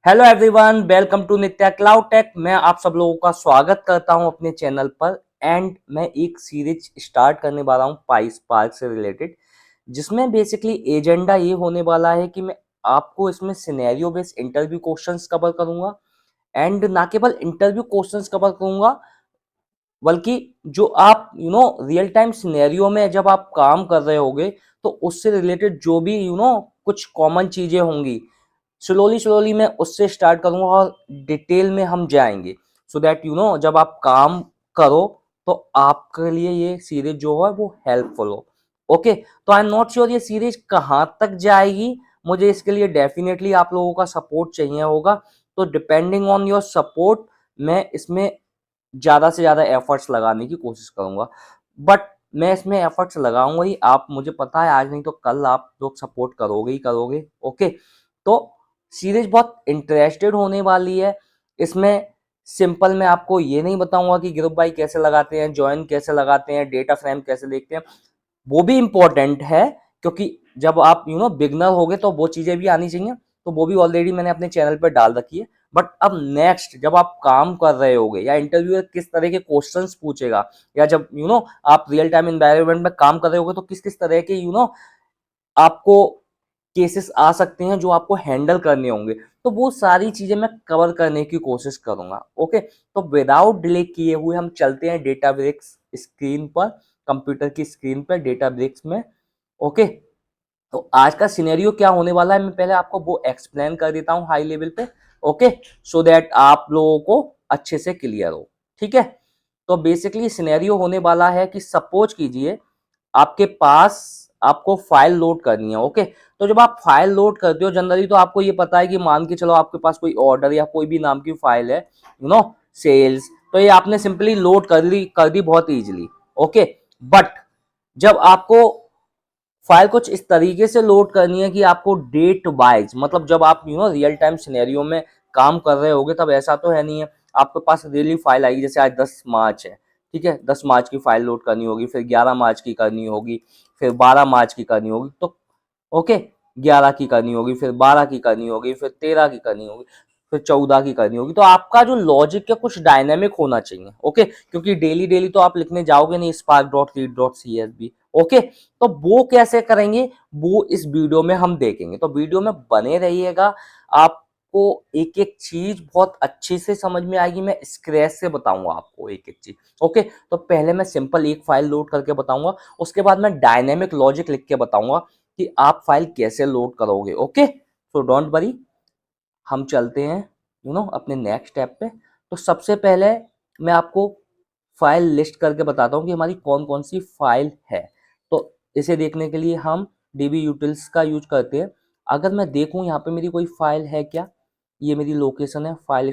Hello everyone, welcome to Nitya Cloud Tech. मैं आप सब लोगों का स्वागत करता हूं अपने चैनल पर। एंड मैं एक सीरीज स्टार्ट करने वाला हूं पाइस पार्क से रिलेटेड, जिसमें बेसिकली एजेंडा ये होने वाला है कि मैं आपको इसमें scenario based interview questions cover करूंगा। एंड ना केवल इंटरव्यू क्वेश्चंस कवर करूंगा, बल्कि जो आप रियल टाइम सिनेरियो में जब आप काम कर रहे होगे तो उससे रिलेटेड जो भी कुछ कॉमन चीजें होंगी, स्लोली स्लोली मैं उससे स्टार्ट करूंगा और डिटेल में हम जाएंगे। सो दैट जब आप काम करो तो आपके लिए ये सीरीज जो है वो हेल्पफुल हो। ओके, तो आई एम नॉट श्योर ये सीरीज कहाँ तक जाएगी। मुझे इसके लिए डेफिनेटली आप लोगों का सपोर्ट चाहिए होगा। तो डिपेंडिंग ऑन योर सपोर्ट मैं इसमें ज़्यादा से ज़्यादा एफर्ट्स लगाने की कोशिश करूंगा। बट मैं इसमें एफर्ट्स लगाऊंगा ही, आप मुझे पता है आज नहीं तो कल आप लोग सपोर्ट करोगे ही करोगे। ओके, तो सीरीज बहुत इंटरेस्टेड होने वाली है। इसमें सिंपल मैं आपको ये नहीं बताऊंगा कि ग्रुप बाई कैसे लगाते हैं, ज्वाइन कैसे लगाते हैं, डेटा फ्रेम कैसे देखते हैं। वो भी इम्पोर्टेंट है, क्योंकि जब आप बिगनर होगे तो वो चीजें भी आनी चाहिए। तो वो भी ऑलरेडी मैंने अपने चैनल पर डाल रखी है। बट अब नेक्स्ट जब आप काम कर रहे होगे या इंटरव्यूअर किस तरह के क्वेश्चंस पूछेगा, या जब आप रियल टाइम एनवायरनमेंट में काम कर रहे होगे तो किस किस तरह के आपको केसेस आ सकते हैं जो आपको हैंडल करने होंगे। तो वो सारी चीजें मैं कवर करने की कोशिश करूंगा। ओके, तो विदाउट डिले किए हुए हम चलते हैं डेटाब्रिक्स स्क्रीन पर, कंप्यूटर की स्क्रीन पर डेटाब्रिक्स में। ओके, तो आज का सिनेरियो क्या होने वाला है मैं पहले आपको वो एक्सप्लेन कर देता हूँ हाई लेवल पे। ओके, सो दैट आप लोगों को अच्छे से क्लियर हो। ठीक है, तो बेसिकली सिनेरियो होने वाला है कि सपोज कीजिए आपके पास, आपको फाइल लोड करनी है। ओके, तो जब आप फाइल लोड करते हो जनरली तो आपको ये पता है कि मान के चलो आपके पास कोई ऑर्डर या कोई भी नाम की फाइल है, सेल्स, तो ये आपने सिंपली लोड कर दी बहुत इजीली। ओके, बट जब आपको फाइल कुछ इस तरीके से लोड करनी है कि आपको डेट वाइज, मतलब जब आप रियल टाइम सिनेरियो में काम कर रहे होगे तब ऐसा तो है नहीं है आपके पास रियली फाइल आएगी। जैसे आज 10 मार्च है, ठीक है, 10 मार्च की फाइल लोड करनी होगी, फिर 11 मार्च की करनी होगी, फिर 12 मार्च की करनी होगी। तो ओके, 11 की करनी होगी, फिर 12 की करनी होगी, फिर 13 की करनी होगी, फिर 14 की करनी होगी। तो आपका जो लॉजिक है कुछ डायनेमिक होना चाहिए। ओके, क्योंकि डेली डेली तो आप लिखने जाओगे नहीं spark dot read dot C S V. Okay, तो वो कैसे करेंगे वो इस वीडियो में हम देखेंगे। तो वीडियो में बने रहिएगा, आपको एक एक चीज बहुत अच्छे से समझ में आएगी। मैं स्क्रैच से बताऊंगा आपको एक एक चीज। ओके, तो पहले मैं सिंपल एक फाइल लोड करके बताऊंगा, उसके बाद मैं डायनेमिक लॉजिक लिख के बताऊंगा कि आप फाइल कैसे लोड करोगे। ओके, सो डोंट वरी, हम चलते हैं अपने नेक्स्ट स्टेप पे। तो सबसे पहले मैं आपको फाइल लिस्ट करके बताता हूँ कि हमारी कौन कौन सी फाइल है। तो इसे देखने के लिए हम डीबी यूटिल्स का यूज करते हैं। अगर मैं देखूँ यहाँ पे मेरी कोई फाइल है क्या, ये मेरी लोकेशन है file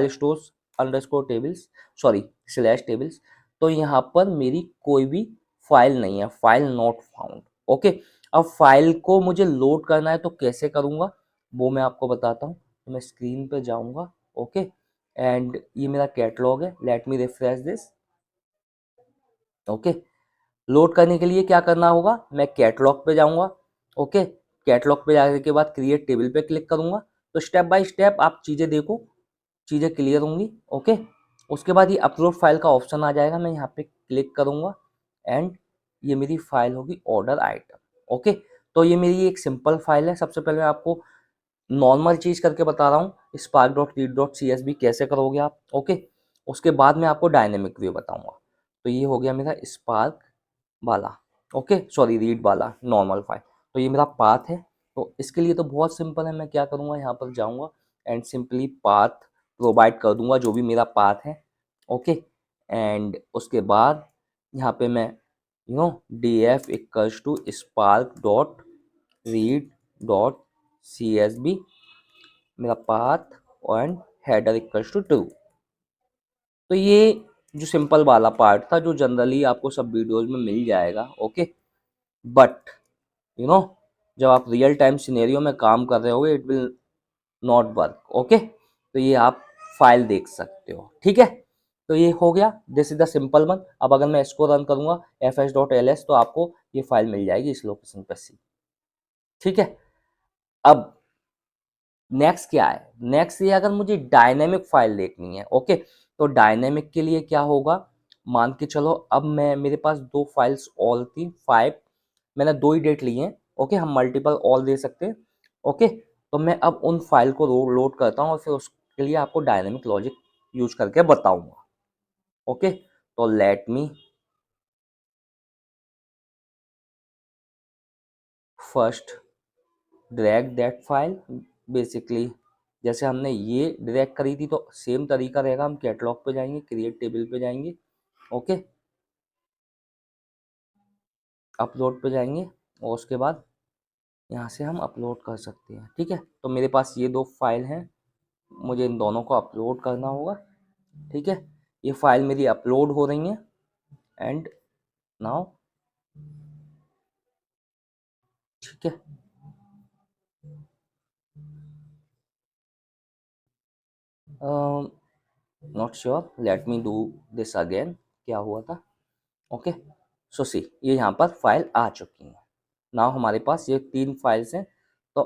stores underscore tables, sorry slash tables. तो यहाँ पर मेरी कोई भी फाइल नहीं है, फाइल नॉट फाउंड। ओके, अब फाइल को मुझे लोड करना है तो कैसे करूँगा वो मैं आपको बताता हूँ। तो मैं स्क्रीन पे जाऊँगा। ओके, एंड ये मेरा कैटलॉग है, let me refresh this. Okay, load करने के लिए क्या करना होगा, मैं कैटलॉग पे जाऊँगा। ओके, कैटलॉग पे जाने के बाद क्रिएट टेबल पे क्लिक करूँगा। तो स्टेप बाय स्टेप आप चीज़ें देखो, चीज़ें क्लियर होंगी। ओके, उसके बाद ये अपलोड फाइल का ऑप्शन आ जाएगा, मैं यहाँ पे क्लिक करूँगा एंड ये मेरी फाइल होगी ऑर्डर आइटम। ओके, तो ये मेरी एक सिंपल फाइल है। सबसे पहले मैं आपको नॉर्मल चीज़ करके बता रहा हूँ, spark dot read dot C S V कैसे करोगे आप। ओके, उसके बाद मैं आपको डायनेमिक व्यू बताऊँगा। तो ये हो गया मेरा स्पार्क वाला, ओके सॉरी रीड वाला नॉर्मल फाइल। तो ये मेरा पाथ है। तो इसके लिए तो बहुत सिंपल है, मैं क्या करूँगा यहाँ पर जाऊँगा एंड सिंपली पाथ प्रोवाइड कर दूंगा जो भी मेरा पाथ है। ओके, एंड उसके बाद यहाँ पे मैं D F equals to spark dot read dot C S V, मेरा path and header equals to true. तो ये जो सिंपल वाला पार्ट था जो जनरली आपको सब वीडियोज में मिल जाएगा। ओके, बट यू नो जब आप रियल टाइम सिनेरियो में काम कर रहे होगे it will not work. Okay, तो ये आप फाइल देख सकते हो। ठीक है, तो ये हो गया, this is the simple one. अब अगर मैं इसको रन करूंगा fs.ls तो आपको ये फाइल मिल जाएगी इस लोकेशन पर सी। ठीक है, अब नेक्स्ट क्या है, नेक्स्ट ये अगर मुझे डायनेमिक फाइल देखनी है, ओके, तो डायनेमिक के लिए क्या होगा, मान के चलो अब मैं मेरे पास दो फाइल्स ऑल थी, 5, मैंने दो ही डेट लिए हैं, ओके, हम मल्टीपल ऑल दे सकते हैं, ओके, तो मैं अब उन फाइल को लोड करता हूँ और फिर उसके लिए आपको डायनेमिक लॉजिक यूज करके बताऊंगा, ओके, तो let me first drag that file, basically जैसे हमने ये ड्रैग करी थी तो सेम तरीका रहेगा, हम कैटलॉग पे जाएंगे, क्रिएट टेबल पे जाएंगे, ओके, अपलोड पे जाएंगे और उसके बाद यहाँ से हम अपलोड कर सकते हैं, ठीक है, तो मेरे पास ये दो फाइल हैं, मुझे इन दोनों को अपलोड करना होगा, ठीक है, ये फाइल मेरी अपलोड हो रही है एंड नाउ, ठीक है, not sure, let me do this again, क्या हुआ था, ओके, सो सी ये यहाँ पर फाइल आ चुकी है, नाउ हमारे पास ये तीन फाइल्स हैं, तो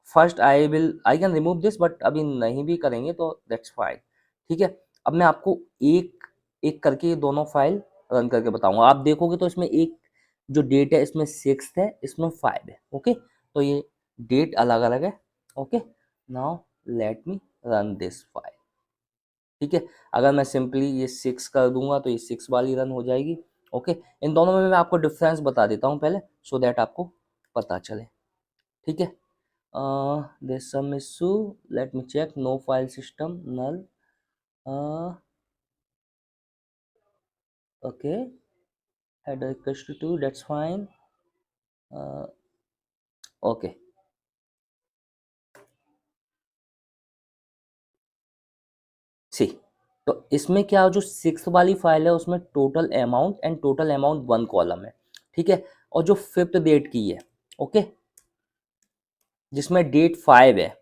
first I can remove this, but अभी नहीं भी करेंगे तो दैट्स फाइन, ठीक है, अब मैं आपको एक एक करके ये दोनों फाइल रन करके बताऊंगा, आप देखोगे तो इसमें एक जो डेट है इसमें 6 है, इसमें 5 है, ओके, तो ये डेट अलग अलग है, okay, now let me run this file, ठीक है, अगर मैं सिंपली ये 6 कर दूंगा तो ये 6 वाली रन हो जाएगी, ओके, इन दोनों में मैं आपको डिफरेंस बता देता हूँ पहले, सो दैट आपको पता चले, ठीक है, there's some issue, let me check, no file system null, okay, header equals to 2, that's fine, uh, okay, सी, तो इसमें क्या जो 6 वाली फाइल है उसमें total amount and total amount 1 column है, ठीक है, और जो 5th डेट की है, ओके, जिसमें डेट 5 है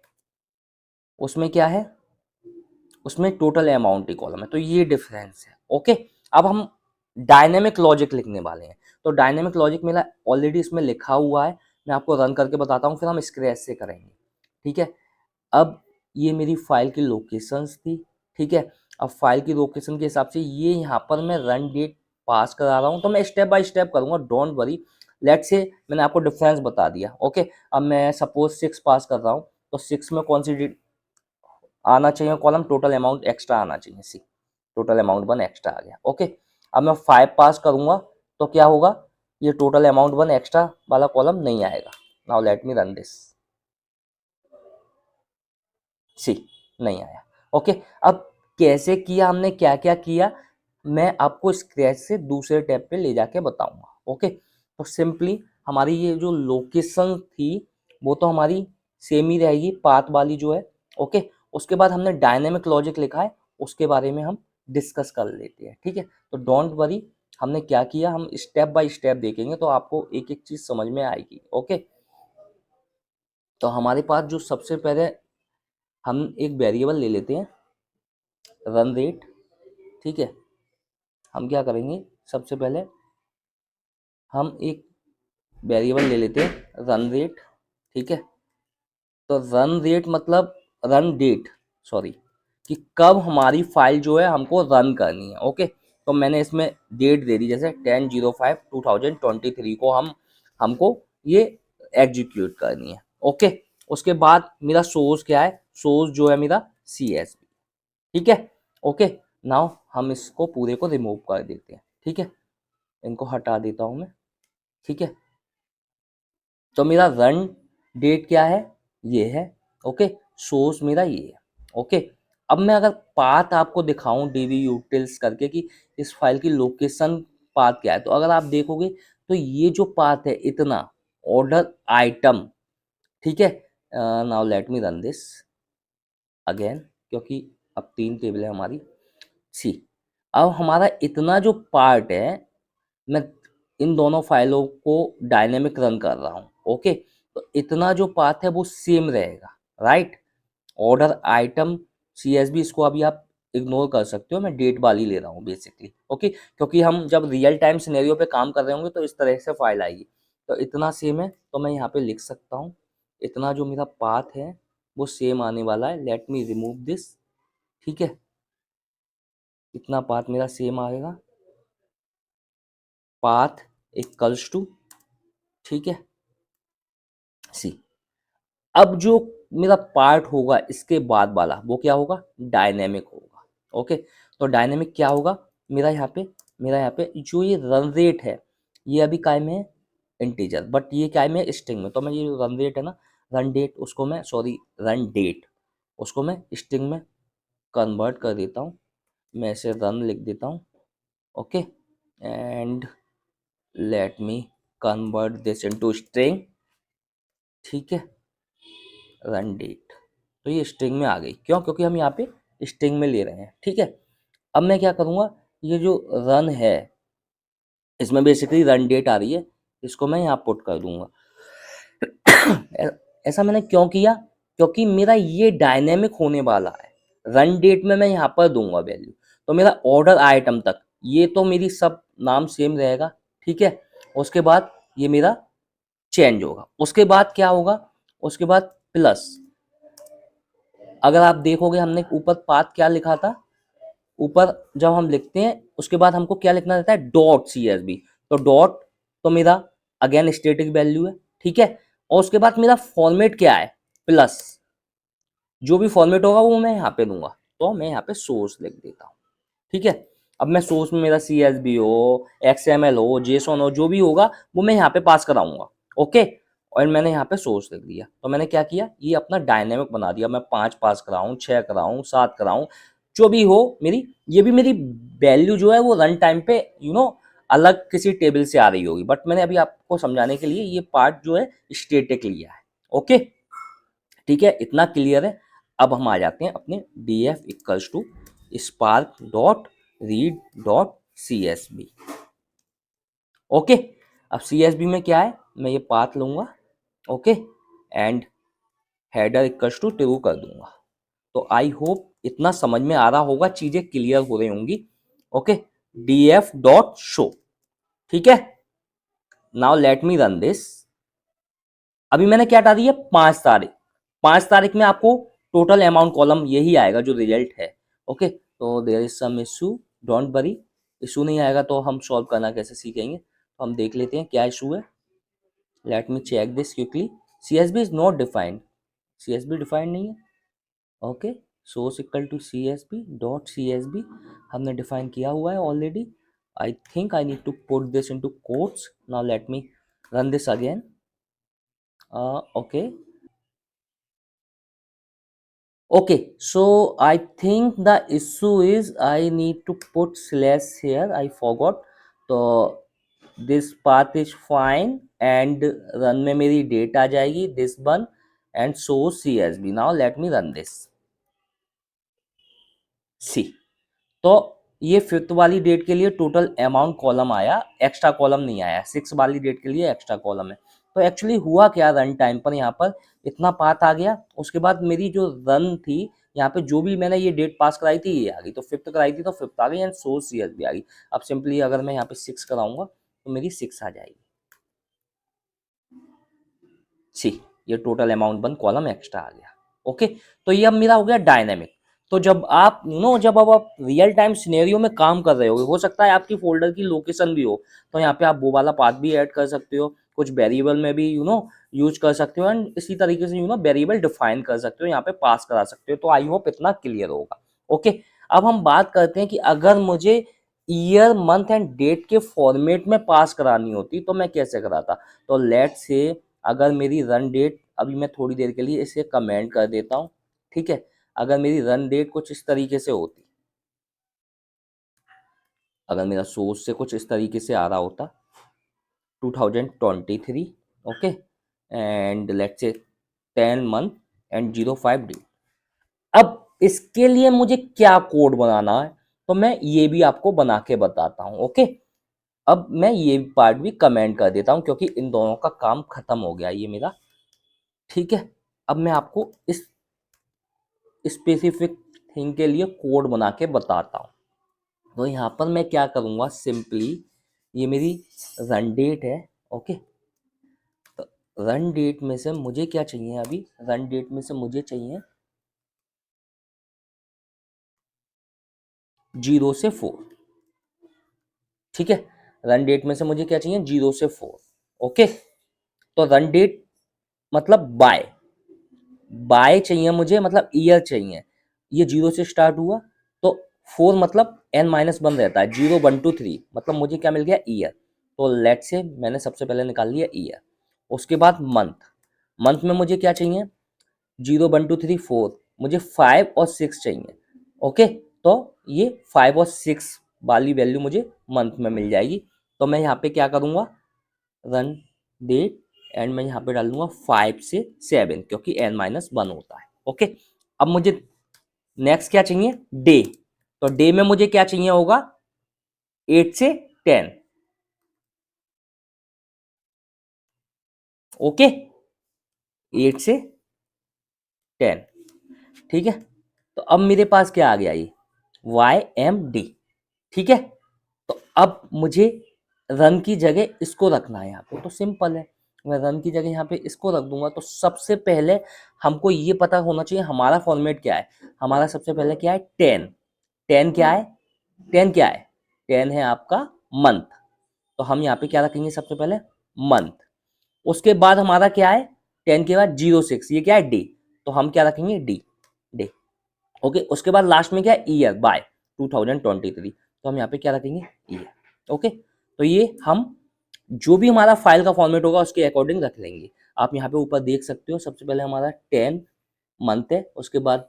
उसमें क्या है, उसमें टोटल अमाउंट ही कॉलम है, तो ये डिफरेंस है, ओके, अब हम डायनेमिक लॉजिक लिखने वाले हैं, तो डायनेमिक लॉजिक मेरा ऑलरेडी इसमें लिखा हुआ है, मैं आपको रन करके बताता हूँ, फिर हम स्क्रैच से करेंगे, ठीक है, अब ये मेरी फाइल की लोकेशंस थी, ठीक है, अब फाइल की लोकेशन के हिसाब से ये यहाँ पर मैं रन डेट पास करा रहा हूँ, तो मैं स्टेप बाय स्टेप करूँगा, डोंट वरी, लेट से मैंने आपको डिफरेंस बता दिया, ओके, अब मैं सपोज 6 पास कर रहा हूँ, तो 6 में कौन सी डेट आना चाहिए कॉलम, टोटल अमाउंट एक्स्ट्रा आना चाहिए, सी टोटल अमाउंट 1 एक्स्ट्रा आ गया, ओके, अब मैं 5 पास करूंगा तो क्या होगा, ये टोटल अमाउंट 1 एक्स्ट्रा वाला कॉलम नहीं आएगा, now let me run this, see नहीं आया, ओके, अब कैसे किया हमने, क्या क्या किया, मैं आपको स्क्रैच से दूसरे टैब पे ले जाके बताऊंगा, ओके, तो सिंपली हमारी ये जो लोकेशन थी वो तो हमारी सेम ही रहेगी, पाथ वाली जो है, ओके, उसके बाद हमने डायनेमिक लॉजिक लिखा है, उसके बारे में हम डिस्कस कर लेते हैं, ठीक है, तो डोंट वरी, हमने क्या किया, हम स्टेप बाय स्टेप देखेंगे तो आपको एक एक चीज समझ में आएगी, ओके, तो हमारे पास जो सबसे पहले हम एक वेरिएबल ले लेते हैं, रन रेट, ठीक है, हम क्या करेंगे, सबसे पहले हम एक वेरिएबल ले लेते हैं रन रेट, ठीक है, तो रन रेट मतलब रन डेट, सॉरी, कि कब हमारी फाइल जो है हमको रन करनी है, ओके, तो मैंने इसमें डेट दे दी, जैसे 10/05/2023 को हमको ये एग्जीक्यूट करनी है, ओके, उसके बाद मेरा सोर्स क्या है, सोर्स जो है मेरा CSV, ठीक है, ओके, नाउ हम इसको पूरे को रिमूव कर देते हैं, ठीक है, इनको हटा देता हूं मैं, ठीक है, तो मेरा रन डेट क्या है, ये है, ओके, सोर्स मेरा ये है, ओके, अब मैं अगर पाथ आपको दिखाऊं डीबी यूटिल्स करके कि इस फाइल की लोकेशन पाथ क्या है, तो अगर आप देखोगे तो ये जो पाथ है इतना ऑर्डर आइटम, ठीक है, now let me run this again, क्योंकि अब 3 टेबल है हमारी, सी, अब हमारा इतना जो पार्ट है, मैं इन दोनों फाइलों को डायनेमिक रन कर रहा हूँ, ओके, तो इतना जो पाथ है वो सेम रहेगा, राइट, ऑर्डर आइटम CSV इसको अभी आप इग्नोर कर सकते हो, मैं डेट वाली ले रहा हूँ बेसिकली, ओके, क्योंकि हम जब रियल टाइम सिनेरियो पे काम कर रहे होंगे तो इस तरह से फाइल आएगी, तो इतना सेम है, तो मैं यहाँ पे लिख सकता हूँ, इतना जो मेरा पाथ है वो सेम आने वाला है। लेट मी रिमूव दिस, ठीक है, इतना पाथ मेरा सेम आएगा, पाथ इक्वल्स टू, ठीक है, सी। अब जो मेरा पार्ट होगा इसके बाद वाला वो क्या होगा, डायनेमिक होगा। ओके, तो डायनेमिक क्या होगा, मेरा यहाँ पे जो ये रन रेट है ये अभी काय में है, इंटीजर, बट ये काय में है, स्ट्रिंग में। तो मैं ये रन रेट है ना, रन डेट उसको मैं, सॉरी रन डेट उसको मैं स्ट्रिंग में कन्वर्ट कर देता हूँ। मैं ऐसे रन लिख देता हूँ। Okay, and let me convert this into string, ठीक है, रन डेट। तो ये स्ट्रिंग में आ गई, क्यों, क्योंकि हम यहाँ पे स्ट्रिंग में ले रहे हैं, ठीक है। अब मैं क्या करूँगा, ये जो रन है इसमें बेसिकली रन डेट आ रही है, इसको मैं यहाँ पुट कर दूंगा। ऐसा मैंने क्यों किया, क्योंकि मेरा ये डायनेमिक होने वाला है। रन डेट में मैं यहाँ पर दूंगा वैल्यू, तो मेरा ऑर्डर आइटम तक ये तो मेरी सब नाम सेम रहेगा, ठीक है। उसके बाद ये मेरा चेंज होगा, उसके बाद क्या होगा, उसके बाद प्लस, अगर आप देखोगे हमने ऊपर पाथ क्या लिखा था, ऊपर जब हम लिखते हैं उसके बाद हमको क्या लिखना रहता है, डॉट CSV। तो डॉट तो मेरा अगेन स्टैटिक वैल्यू है, ठीक है। और उसके बाद मेरा फॉर्मेट क्या है, प्लस, जो भी फॉर्मेट होगा वो मैं यहाँ पे दूंगा। तो मैं यहाँ पे सोर्स लिख देता हूँ, ठीक है। अब मैं सोर्स में मेरा CSV हो, XML हो, JSON हो, जो भी होगा वो मैं यहाँ पे पास कराऊंगा। ओके, और मैंने यहाँ पे सोर्स लिख दिया। तो मैंने क्या किया, ये अपना डायनेमिक बना दिया। मैं 5 पास कराऊं, 6 कराऊं, 7 कराऊं, जो भी हो मेरी, ये भी मेरी वैल्यू जो है वो रन टाइम पे अलग किसी टेबल से आ रही होगी, बट मैंने अभी आपको समझाने के लिए ये पार्ट जो है स्टेटिक लिया है। ओके, ठीक है, इतना क्लियर है। अब हम आ जाते हैं अपने df equals to spark dot read dot CSV। Okay, अब CSV में क्या है, मैं ये पाथ लूंगा, okay, and header equals to true कर दूंगा। तो आई होप इतना समझ में आ रहा होगा, चीजें क्लियर हो रही होंगी। ओके, df डॉट शो, ठीक है। Now let me run this. अभी मैंने क्या हटा दिया, 5 तारीख। 5 तारीख में आपको टोटल अमाउंट कॉलम यही आएगा जो रिजल्ट है। ओके, तो there is some issue, don't worry. Issue नहीं आएगा तो हम सॉल्व करना कैसे सीखेंगे, तो हम देख लेते हैं क्या इशू है। Let me check this quickly. CSV is not defined, CSV defined नहीं है। Okay, source equal to CSV dot CSV हमने डिफाइन किया हुआ है already. I think I need to put this into quotes. Now let me run this again. Okay. Okay, so I think the issue is I need to put slash here. I forgot. So this path is fine and run में मेरी date आ जाएगी this one and show CSV. Now let me run this. See. तो ये 5th वाली date के लिए total amount column आया, extra column नहीं आया। 6 वाली डेट के लिए एक्स्ट्रा कॉलम है। तो एक्चुअली हुआ क्या, रन टाइम पर यहाँ पर इतना पाथ आ गया। उसके बाद मेरी जो रन थी यहाँ पे, जो भी मैंने ये डेट पास कराई थी ये आ गई, तो 5th कराई थी तो 5th आ गई एंड सोर्स सीएस भी आ गई। अब सिंपली अगर मैं यहाँ पे 6 कराऊंगा तो मेरी 6 आ जाएगी। सी, ये टोटल अमाउंट बन कॉलम एक्स्ट्रा आ गया। ओके, तो ये अब मेरा हो गया डायनेमिक। तो जब आप जब अब आप रियल टाइम सिनेरियो में काम कर रहे हो सकता है आपकी फोल्डर की लोकेशन भी हो, तो यहाँ पे आप वो वाला पाथ भी ऐड कर सकते हो, कुछ वेरिएबल में भी यूज कर सकते हो, एंड इसी तरीके से वेरिएबल डिफाइन कर सकते हो, यहाँ पे पास करा सकते हो। तो आई होप इतना क्लियर होगा। ओके, अब हम बात करते हैं कि अगर मुझे ईयर मंथ एंड डेट के फॉर्मेट में पास करानी होती तो मैं कैसे कराता। तो लेट से अगर मेरी रन डेट, अभी मैं थोड़ी देर के लिए इसे कमेंट कर देता हूँ, ठीक है। अगर मेरी रन डेट कुछ इस तरीके से होती, अगर मेरा सोर्स से कुछ इस तरीके से आ रहा होता 2023, okay, and let's say 10 month and 05 date. अब इसके लिए मुझे क्या कोड बनाना है, तो मैं ये भी आपको बना के बताता हूँ। ओके, अब मैं ये पार्ट भी कमेंट कर देता हूँ क्योंकि इन दोनों का काम खत्म हो गया ये मेरा, ठीक है। अब मैं आपको इस स्पेसिफिक थिंग के लिए कोड बना के बताता हूँ। तो यहाँ पर मैं क्या करूँगा, सिंपली ये मेरी रन डेट है, ओके। तो रन डेट में से मुझे क्या चाहिए, अभी रन डेट में से मुझे चाहिए 0 से 4। ठीक है, रन डेट में से मुझे क्या चाहिए, 0 से 4। ओके, तो रन डेट मतलब बाय चाहिए मुझे, मतलब ईयर चाहिए। ये 0 से स्टार्ट हुआ तो 4 मतलब n-1 रहता है, 0 1 2 3 मतलब मुझे क्या मिल गया, ईयर। तो लेट से मैंने सबसे पहले निकाल लिया ईयर। उसके बाद मंथ में मुझे क्या चाहिए, 0 1 2 3 4, मुझे 5 और 6 चाहिए। ओके, तो ये 5 और 6 वाली वैल्यू मुझे मंथ में मिल जाएगी। तो मैं यहाँ पे क्या करूँगा, रन डेट एंड मैं यहाँ पे डाल दूंगा 5 से 7 क्योंकि n-1 होता है। ओके, अब मुझे नेक्स्ट क्या चाहिए, डे। तो डे में मुझे क्या चाहिए होगा, 8 से 10। ओके, 8 से 10। ठीक है, तो अब मेरे पास क्या आ गया, ये YMD। ठीक है, तो अब मुझे रन की जगह इसको रखना है यहाँ पे, तो सिंपल है, मैं रन की जगह यहाँ पे इसको रख दूंगा। तो सबसे पहले हमको ये पता होना चाहिए हमारा फॉर्मेट क्या है। हमारा सबसे पहले क्या है, 10। 10 क्या है, 10 क्या है, 10 है आपका मंथ। तो हम यहाँ पे क्या रखेंगे, सबसे पहले मंथ। उसके बाद हमारा क्या है, 10 के बाद 06, ये क्या है, डे। तो हम क्या रखेंगे, डे। ओके, उसके बाद लास्ट में क्या है, ईयर, बाय 2023। तो हम यहाँ पे क्या रखेंगे, ईयर। ओके, तो ये हम जो भी हमारा फाइल का फॉर्मेट होगा उसके अकॉर्डिंग रख लेंगे। आप यहाँ पे ऊपर देख सकते हो, सबसे पहले हमारा 10 मंथ है, उसके बाद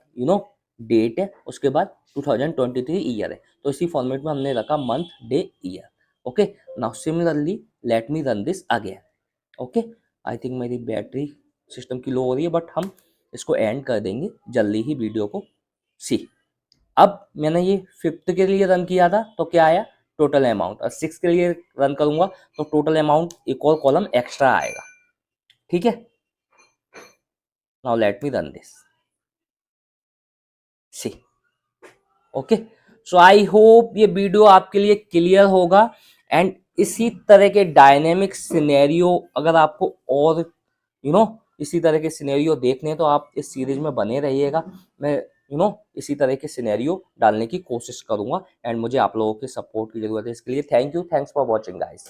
डेट है, उसके बाद 2023 ईयर है। तो इसी फॉर्मेट में हमने रखा month, day, year. Okay, now similarly late me run this again. Okay, I think मेरी बैटरी सिस्टम की लो हो रही है, बट हम इसको एंड कर देंगे जल्दी ही वीडियो को। सी, अब मैंने ये 5th के लिए रन किया था तो क्या आया, टोटल अमाउंट। और 6 के लिए रन करूंगा तो टोटल अमाउंट एक और कॉलम एक्स्ट्रा आएगा। ठीक है, now let me run this, see. Okay, so I hope ये वीडियो आपके लिए क्लियर होगा। एंड इसी तरह के डायनेमिक सिनेरियो अगर आपको और इसी तरह के सिनेरियो देखने हैं तो आप इस सीरीज में बने रहिएगा। मैं इसी तरह के सिनेरियो डालने की कोशिश करूंगा एंड मुझे आप लोगों के सपोर्ट की जरूरत है। इसके लिए thank you, thanks for watching guys.